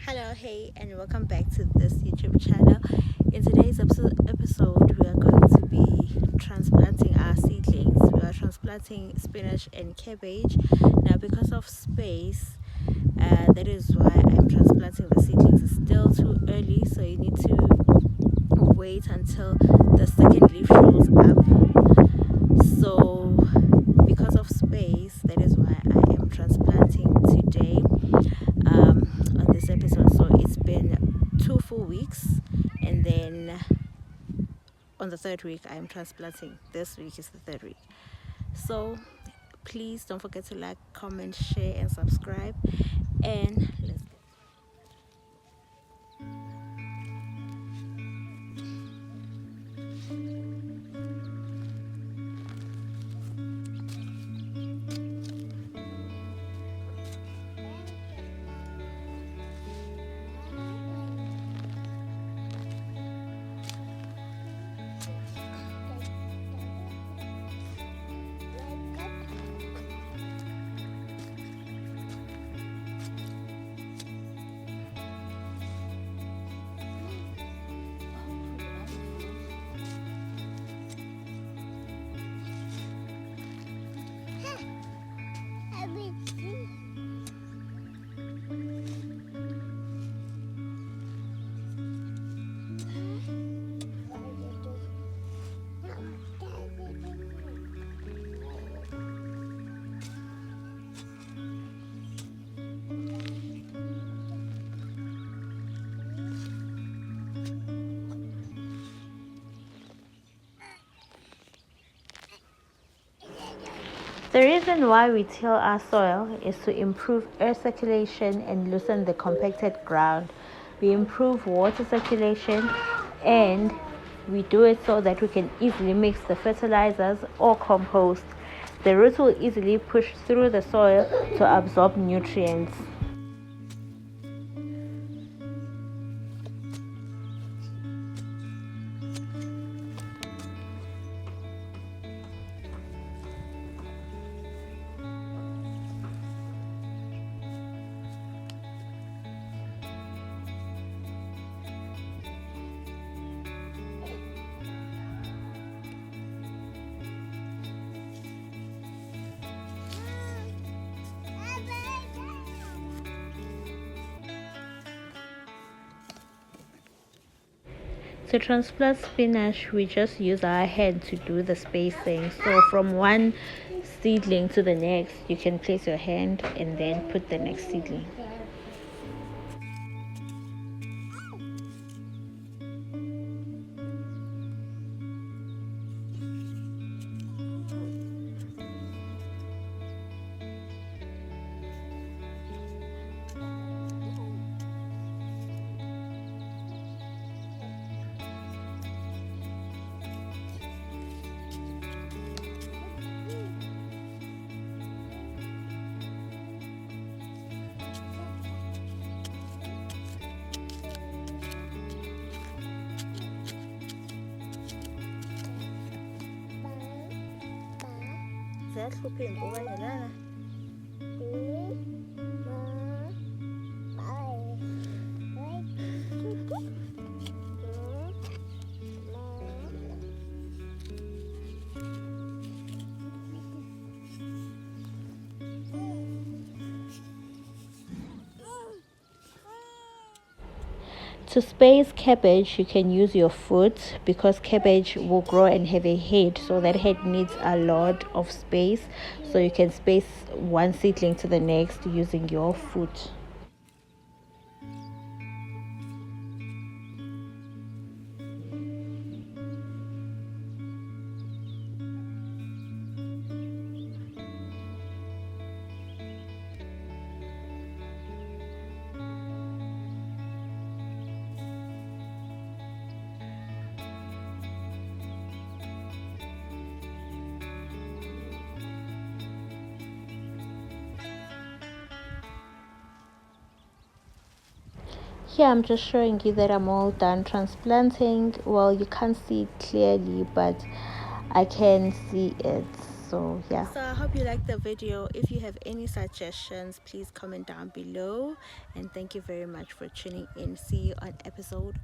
Hello, hey, and welcome back to this YouTube channel. In today's episode, we are going to be transplanting our seedlings. We are transplanting spinach and cabbage. Now, because of space, that is why I'm transplanting the seedlings. It's still too early, so you need to wait until the second leaf shows up. So, because of space, that is why I am transplanting today. On this episode. So it's been 2 full weeks, and then on the third week I'm transplanting. This week is the third week. So please don't forget to like, comment, share, and subscribe. And let's get The reason why we till our soil is to improve air circulation and loosen the compacted ground. We improve water circulation, and we do it so that we can easily mix the fertilizers or compost. The roots will easily push through the soil to absorb nutrients. To transplant spinach, we just use our hand to do the spacing. So from one seedling to the next, you can place your hand and then put the next seedling. To space cabbage, you can use your foot because cabbage will grow and have a head, so that head needs a lot of space. So you can space one seedling to the next using your foot. Here I'm just showing you that I'm all done transplanting. Well, you can't see it clearly, but I can see it's So yeah. So I hope you liked the video. If you have any suggestions, please comment down below, and thank you very much for tuning in. See you on episode